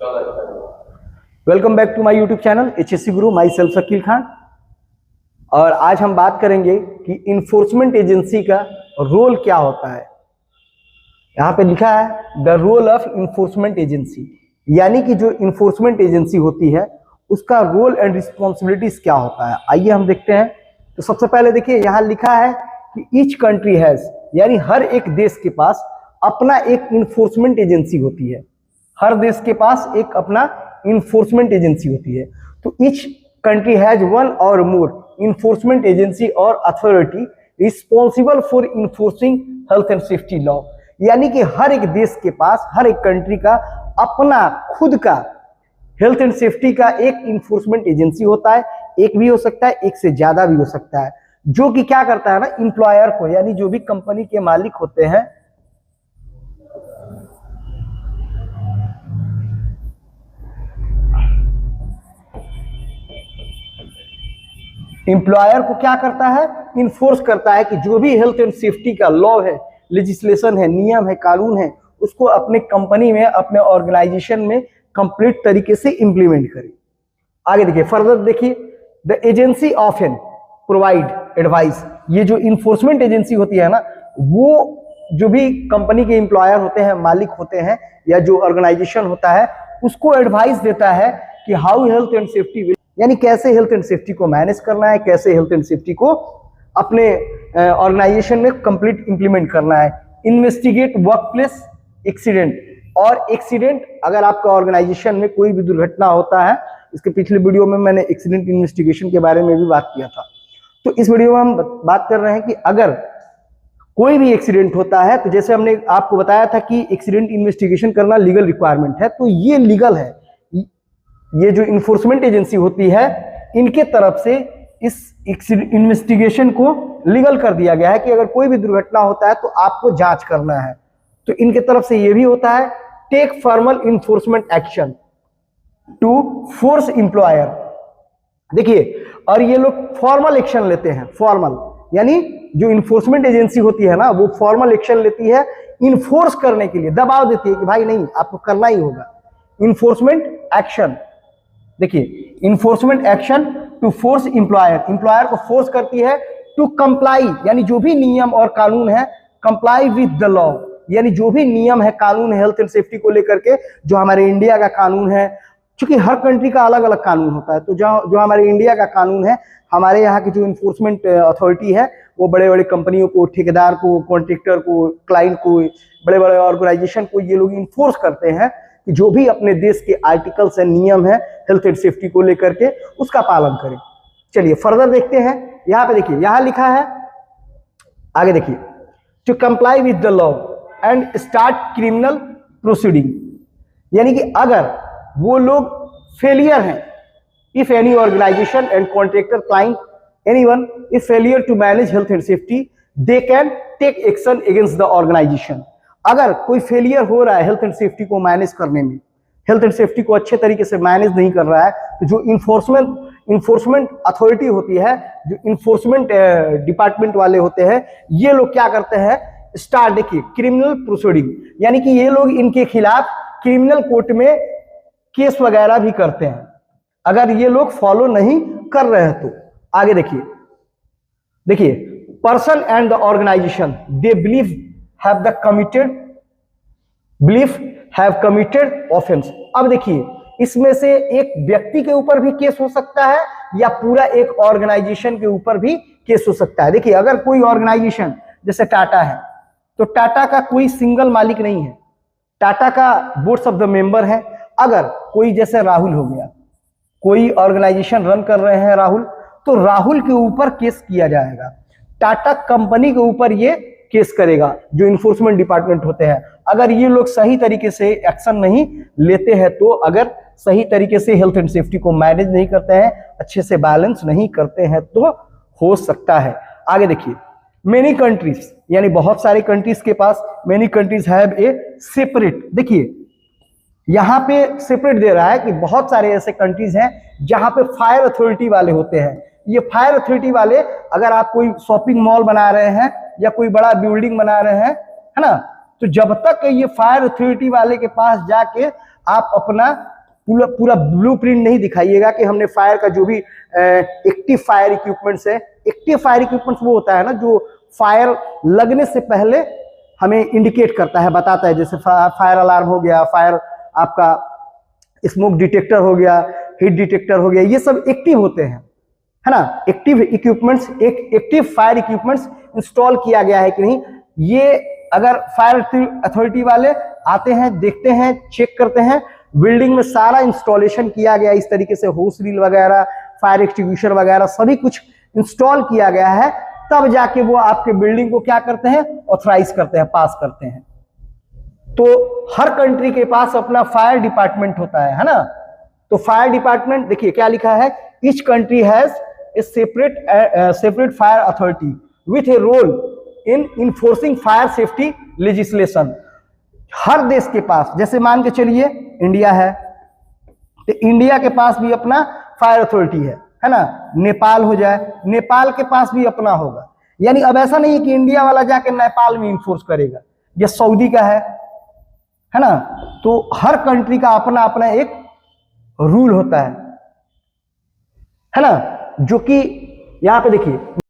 Welcome back to my YouTube channel HSC Guru, my self Shakeel Khan. और आज हम बात करेंगे कि इन्फोर्समेंट एजेंसी का रोल क्या होता है। यहाँ पे लिखा है the role of enforcement agency, यानी कि जो इन्फोर्समेंट एजेंसी होती है उसका रोल एंड रिस्पॉन्सिबिलिटीज क्या होता है। आइए हम देखते हैं। तो सबसे पहले देखिए, यहाँ लिखा है कि ईच कंट्री हैज, यानी हर एक देश के पास अपना एक इन्फोर्समेंट एजेंसी होती है। हर देश के पास एक अपना इन्फोर्समेंट एजेंसी होती है। तो ईच कंट्री हैज वन और मोर इन्फोर्समेंट एजेंसी और authority responsible for enforcing health and safety law, यानी कि हर एक देश के पास, हर एक कंट्री का अपना खुद का हेल्थ एंड सेफ्टी का एक इन्फोर्समेंट एजेंसी होता है। एक भी हो सकता है, एक से ज्यादा भी हो सकता है, जो कि क्या करता है ना, इंप्लॉयर को, यानी जो भी कंपनी के मालिक होते हैं, एम्प्लॉयर को क्या करता है, इन्फोर्स करता है कि जो भी हेल्थ एंड सेफ्टी का लॉ है, लेजिस्लेशन है, नियम है, कानून है, उसको अपने कंपनी में, अपने ऑर्गेनाइजेशन में कंप्लीट तरीके से इंप्लीमेंट करे। आगे देखिए, फर्दर देखिए, the agency of an provide advice. ये जो इन्फोर्समेंट एजेंसी होती है ना, वो जो भी कंपनी के एम्प्लॉयर होते हैं, मालिक होते हैं, या जो ऑर्गेनाइजेशन होता है, उसको एडवाइस देता है कि हाउ हेल्थ एंड सेफ्टी, यानी कैसे हेल्थ एंड सेफ्टी को मैनेज करना है, कैसे हेल्थ एंड सेफ्टी को अपने ऑर्गेनाइजेशन में कंप्लीट इंप्लीमेंट करना है। इन्वेस्टिगेट वर्कप्लेस एक्सीडेंट, और एक्सीडेंट, अगर आपका ऑर्गेनाइजेशन में कोई भी दुर्घटना होता है, इसके पिछले वीडियो में मैंने एक्सीडेंट इन्वेस्टिगेशन के बारे में भी बात किया था। तो इस वीडियो में हम बात कर रहे हैं कि अगर कोई भी एक्सीडेंट होता है, तो जैसे हमने आपको बताया था कि एक्सीडेंट इन्वेस्टिगेशन करना लीगल रिक्वायरमेंट है, तो ये लीगल है। ये जो इन्फोर्समेंट एजेंसी होती है, इनके तरफ से इस इन्वेस्टिगेशन को लीगल कर दिया गया है कि अगर कोई भी दुर्घटना होता है तो आपको जांच करना है। तो इनके तरफ से ये भी होता है, take formal enforcement action to force employer. देखिए, और ये लोग फॉर्मल एक्शन लेते हैं। फॉर्मल यानी जो इन्फोर्समेंट एजेंसी होती है ना, वो फॉर्मल एक्शन लेती है इन्फोर्स करने के लिए, दबाव देती है कि भाई नहीं, आपको करना ही होगा। इन्फोर्समेंट एक्शन, देखिए, enforcement action to force employer, employer को फोर्स करती है टू कंप्लाई, यानी जो भी नियम और कानून है, कंप्लाई विद द लॉ, यानी जो भी नियम है, कानून है हेल्थ एंड सेफ्टी को लेकर के, जो हमारे इंडिया का कानून है, क्योंकि हर कंट्री का अलग अलग कानून होता है, तो जो हमारे इंडिया का कानून है, हमारे यहाँ की जो इन्फोर्समेंट अथॉरिटी है, वो बड़े बड़े कंपनियों को, ठेकेदार को, कॉन्ट्रैक्टर को, क्लाइंट को, बड़े बड़े ऑर्गेनाइजेशन को, ये लोग इन्फोर्स करते हैं कि जो भी अपने देश के आर्टिकल्स एंड नियम है हेल्थ एंड सेफ्टी को लेकर के, उसका पालन करें। चलिए फर्दर देखते हैं। यहाँ पे देखिए, यहाँ लिखा है, आगे देखिए, to comply with the law and start criminal proceeding, यानी कि अगर वो लोग फेलियर हैं, if any organization and contractor, client, anyone if failure to manage health and safety, they can take action against the organization. अगर कोई failure हो रहा है हेल्थ एंड सेफ्टी को मैनेज करने में, हेल्थ एंड सेफ्टी को अच्छे तरीके से मैनेज नहीं कर रहा है, तो जो इन्फोर्समेंट अथॉरिटी होती है, जो इन्फोर्समेंट डिपार्टमेंट वाले होते हैं, ये लोग क्या करते हैं, स्टार्ट, देखिए, क्रिमिनल प्रोसीडिंग, यानी कि ये लोग इनके खिलाफ क्रिमिनल कोर्ट में केस वगैरह भी करते हैं, अगर ये लोग फॉलो नहीं कर रहे हैं तो। आगे देखिए, person and the organization they have committed offense। अब देखिए, इसमें से एक व्यक्ति के ऊपर भी केस हो सकता है, या पूरा एक ऑर्गेनाइजेशन के ऊपर भी केस हो सकता है। देखिए, अगर कोई ऑर्गेनाइजेशन जैसे टाटा है, तो टाटा का कोई सिंगल मालिक नहीं है, टाटा का बोर्ड्स ऑफ द मेंबर है। अगर कोई जैसे राहुल हो गया, कोई ऑर्गेनाइजेशन रन कर रहे हैं राहुल, तो राहुल के ऊपर केस किया जाएगा। टाटा कंपनी के ऊपर ये केस करेगा, जो इन्फोर्समेंट डिपार्टमेंट होते हैं। अगर ये लोग सही तरीके से एक्शन नहीं लेते हैं, तो अगर सही तरीके से हेल्थ एंड सेफ्टी को मैनेज नहीं करते हैं, अच्छे से बैलेंस नहीं करते हैं, तो हो सकता है। आगे देखिए, मेनी कंट्रीज, यानी बहुत सारे कंट्रीज के पास, many countries have a separate, देखिए यहाँ पे सेपरेट दे रहा है कि बहुत सारे ऐसे कंट्रीज हैं जहां पे फायर अथॉरिटी वाले होते हैं। ये फायर अथॉरिटी वाले, अगर आप कोई शॉपिंग मॉल बना रहे हैं या कोई बड़ा बिल्डिंग बना रहे हैं, है ना, तो जब तक ये फायर अथॉरिटी वाले के पास जाके आप अपना पूरा पूरा ब्लूप्रिंट नहीं दिखाइएगा कि हमने फायर का जो भी एक्टिव फायर इक्विपमेंट्स है। एक्टिव फायर इक्विपमेंट्स वो होता है ना जो फायर लगने से पहले हमें इंडिकेट करता है, बताता है, जैसे फायर अलार्म हो गया, फायर आपका स्मोक डिटेक्टर हो गया, हीट डिटेक्टर हो गया, ये सब एक्टिव होते हैं, है ना। एक्टिव इक्विपमेंट्स, एक एक्टिव फायर इक्विपमेंट्स इंस्टॉल किया गया है कि नहीं, ये अगर फायर अथॉरिटी वाले आते हैं, देखते हैं, चेक करते हैं, बिल्डिंग में सारा इंस्टॉलेशन किया गया इस तरीके से, होस रील वगैरह, फायर एक्सटिंग्विशर वगैरह सभी कुछ इंस्टॉल किया गया है, तब जाके वो आपके बिल्डिंग को क्या करते हैं, ऑथराइज करते हैं, पास करते हैं। तो हर कंट्री के पास अपना फायर डिपार्टमेंट होता है ना। तो फायर डिपार्टमेंट देखिए क्या लिखा है, each country has a separate fire authority with a role in enforcing fire safety legislation. हर देश के पास, जैसे मान के चलिए इंडिया है, तो इंडिया के पास भी अपना फायर अथॉरिटी है ना। नेपाल हो जाए, नेपाल के पास भी अपना होगा। यानी अब ऐसा नहीं है कि इंडिया वाला जाके नेपाल में इन्फोर्स करेगा, यह सऊदी का है ना। तो हर कंट्री का अपना अपना एक रूल होता है ना, जो कि यहां पे देखिए